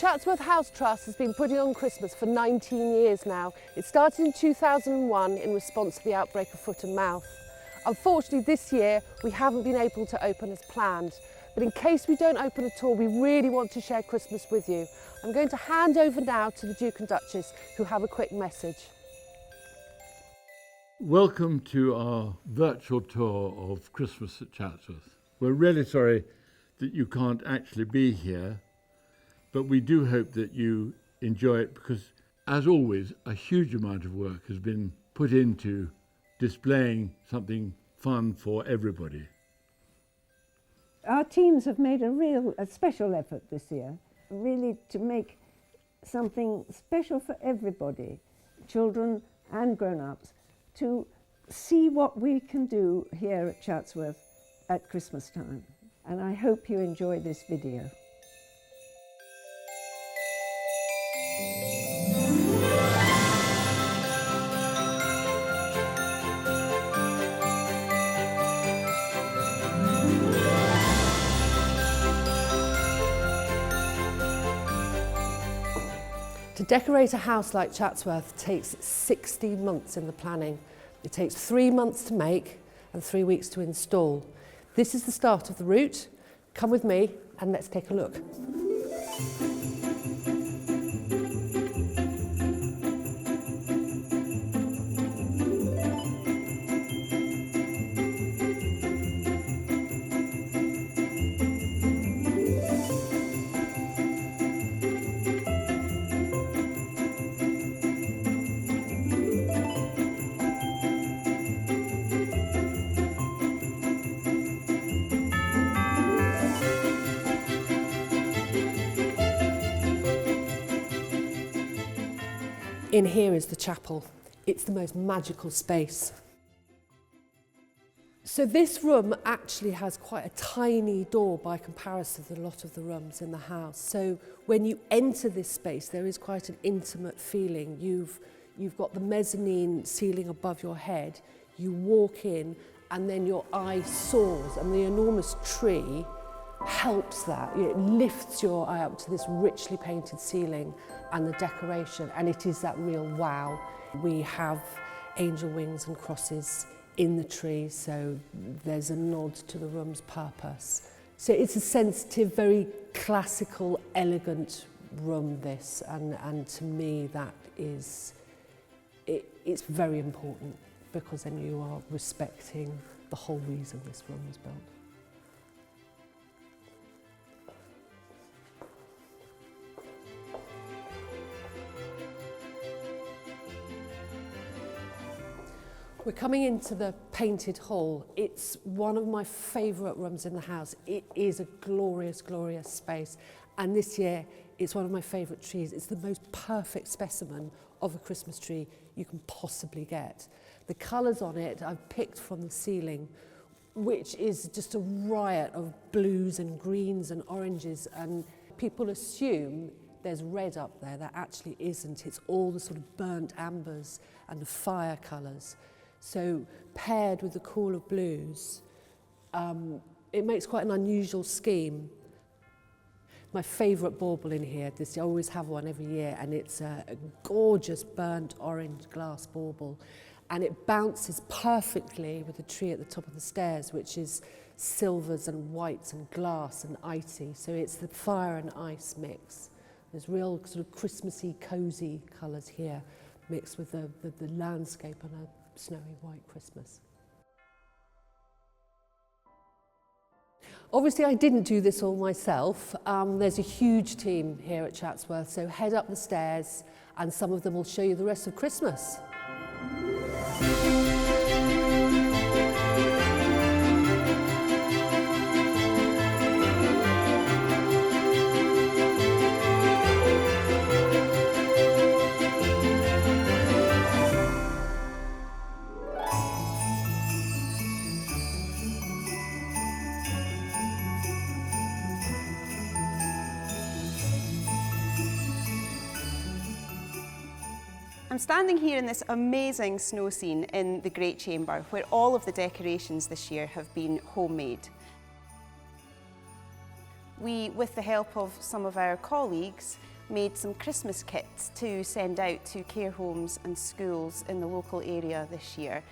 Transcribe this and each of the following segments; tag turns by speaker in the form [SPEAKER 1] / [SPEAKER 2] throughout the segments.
[SPEAKER 1] Chatsworth House Trust has been putting on Christmas for 19 years now. It started in 2001 in response to the outbreak of foot and mouth. Unfortunately this year we haven't been able to open as planned, but in case we don't open at all, we really want to share Christmas with you. I'm going to hand over now to the Duke and Duchess, who have a quick message.
[SPEAKER 2] Welcome to our virtual tour of Christmas at Chatsworth. We're really sorry that you can't actually be here, but we do hope that you enjoy it because, as always, a huge amount of work has been put into displaying something fun for everybody.
[SPEAKER 3] Our teams have made a special effort this year, really to make something special for everybody, children and grown-ups, to see what we can do here at Chatsworth at Christmas time. And I hope you enjoy this video.
[SPEAKER 1] To decorate a house like Chatsworth takes 16 months in the planning. It takes 3 months to make and 3 weeks to install. This is the start of the route. Come with me and let's take a look. In here is the chapel. It's the most magical space. So this room actually has quite a tiny door by comparison to a lot of the rooms in the house. So when you enter this space, there is quite an intimate feeling. You've got the mezzanine ceiling above your head. You walk in and then your eye soars, and the enormous tree helps that. It lifts your eye up to this richly painted ceiling and the decoration, and it is that real wow. We have angel wings and crosses in the tree, so there's a nod to the room's purpose. So it's a sensitive, very classical, elegant room, this, and to me that is, it's very important, because then you are respecting the whole reason this room was built. We're coming into the painted hall. It's one of my favourite rooms in the house. It is a glorious, glorious space. And this year, it's one of my favourite trees. It's the most perfect specimen of a Christmas tree you can possibly get. The colours on it I've picked from the ceiling, which is just a riot of blues and greens and oranges. And people assume there's red up there. There actually isn't. It's all the sort of burnt ambers and the fire colours. So paired with the call of blues, it makes quite an unusual scheme. My favourite bauble in here, I always have one every year, and it's a gorgeous burnt orange glass bauble, and it bounces perfectly with the tree at the top of the stairs, which is silvers and whites and glass and icy. So it's the fire and ice mix. There's real sort of Christmassy, cosy colours here, mixed with the landscape and a snowy white Christmas. Obviously I didn't do this all myself. There's a huge team here at Chatsworth, so head up the stairs and some of them will show you the rest of Christmas.
[SPEAKER 4] I'm standing here in this amazing snow scene in the Great Chamber, where all of the decorations this year have been homemade. We, with the help of some of our colleagues, made some Christmas kits to send out to care homes and schools in the local area this year.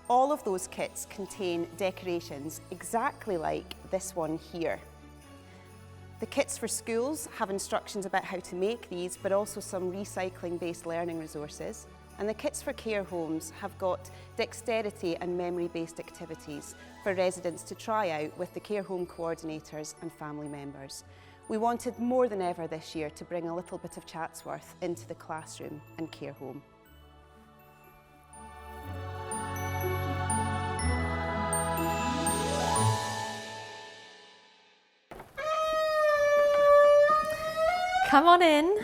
[SPEAKER 4] All of those kits contain decorations exactly like this one here. The kits for schools have instructions about how to make these, but also some recycling-based learning resources. And the kits for care homes have got dexterity and memory-based activities for residents to try out with the care home coordinators and family members. We wanted more than ever this year to bring a little bit of Chatsworth into the classroom and care home.
[SPEAKER 5] Come on in.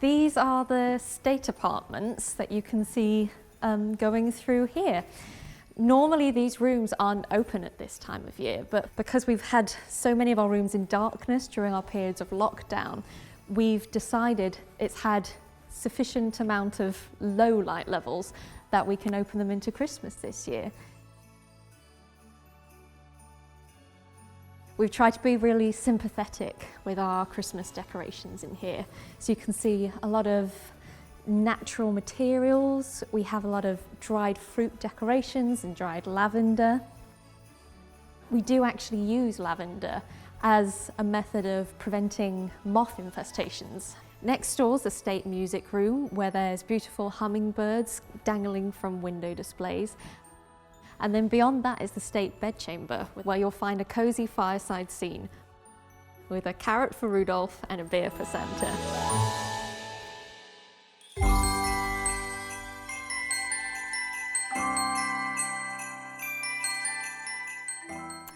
[SPEAKER 5] These are the state apartments that you can see going through here. Normally these rooms aren't open at this time of year, but because we've had so many of our rooms in darkness during our periods of lockdown, we've decided it's had sufficient amount of low light levels that we can open them into Christmas this year. We've tried to be really sympathetic with our Christmas decorations in here. So you can see a lot of natural materials. We have a lot of dried fruit decorations and dried lavender. We do actually use lavender as a method of preventing moth infestations. Next door is the state music room, where there's beautiful hummingbirds dangling from window displays. And then beyond that is the state bedchamber, where you'll find a cosy fireside scene with a carrot for Rudolph and a beer for Santa.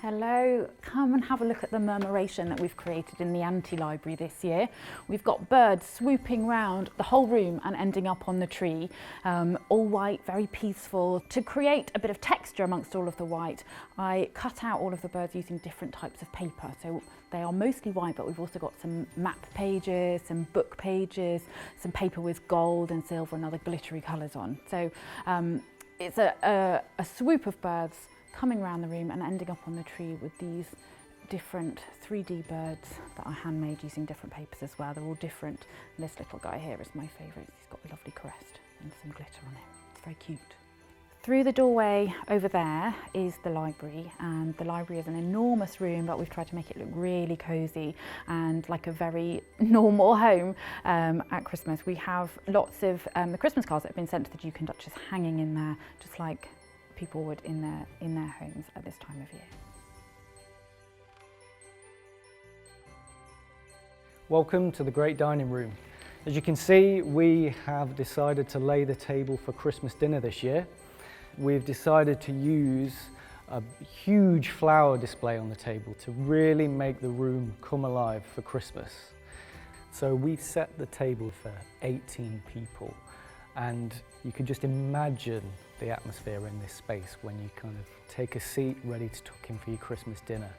[SPEAKER 6] Hello, come and have a look at the murmuration that we've created in the anti-library this year. We've got birds swooping round the whole room and ending up on the tree, all white, very peaceful. To create a bit of texture amongst all of the white, I cut out all of the birds using different types of paper. So they are mostly white, but we've also got some map pages, some book pages, some paper with gold and silver and other glittery colours on. So it's a swoop of birds coming around the room and ending up on the tree with these different 3D birds that are handmade using different papers as well. They're all different. And this little guy here is my favourite. He's got a lovely crest and some glitter on it. It's very cute. Through the doorway over there is the library, and the library is an enormous room, but we've tried to make it look really cosy and like a very normal home at Christmas. We have lots of the Christmas cards that have been sent to the Duke and Duchess hanging in there, just like people would in their homes at this time of year.
[SPEAKER 7] Welcome to the great dining room. As you can see, we have decided to lay the table for Christmas dinner this year. We've decided to use a huge flower display on the table to really make the room come alive for Christmas. So we've set the table for 18 people, and you can just imagine the atmosphere in this space when you kind of take a seat ready to tuck in for your Christmas dinner.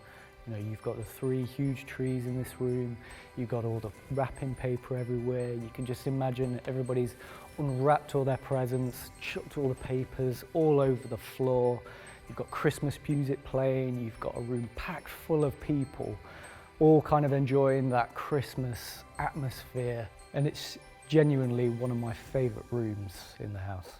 [SPEAKER 7] You know, you've got the 3 huge trees in this room, you've got all the wrapping paper everywhere. You can just imagine everybody's unwrapped all their presents, chucked all the papers all over the floor. You've got Christmas music playing, you've got a room packed full of people, all kind of enjoying that Christmas atmosphere. And it's genuinely one of my favourite rooms in the house.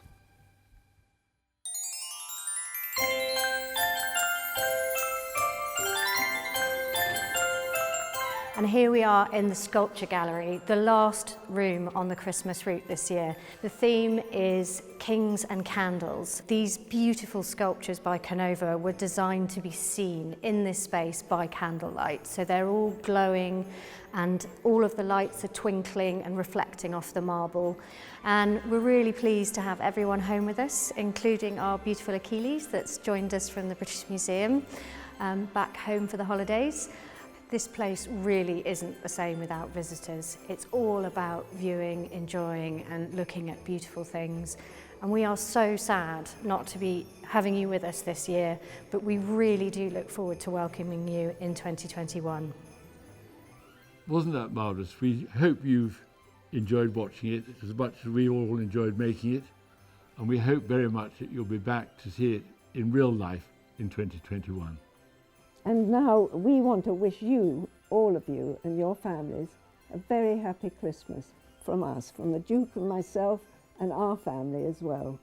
[SPEAKER 8] And here we are in the sculpture gallery, the last room on the Christmas route this year. The theme is Kings and Candles. These beautiful sculptures by Canova were designed to be seen in this space by candlelight. So they're all glowing and all of the lights are twinkling and reflecting off the marble. And we're really pleased to have everyone home with us, including our beautiful Achilles that's joined us from the British Museum back home for the holidays. This place really isn't the same without visitors. It's all about viewing, enjoying and looking at beautiful things. And we are so sad not to be having you with us this year, but we really do look forward to welcoming you in 2021.
[SPEAKER 2] Wasn't that marvellous? We hope you've enjoyed watching it as much as we all enjoyed making it. And we hope very much that you'll be back to see it in real life in 2021.
[SPEAKER 3] And now we want to wish you, all of you and your families, a very happy Christmas from us, from the Duke and myself and our family as well.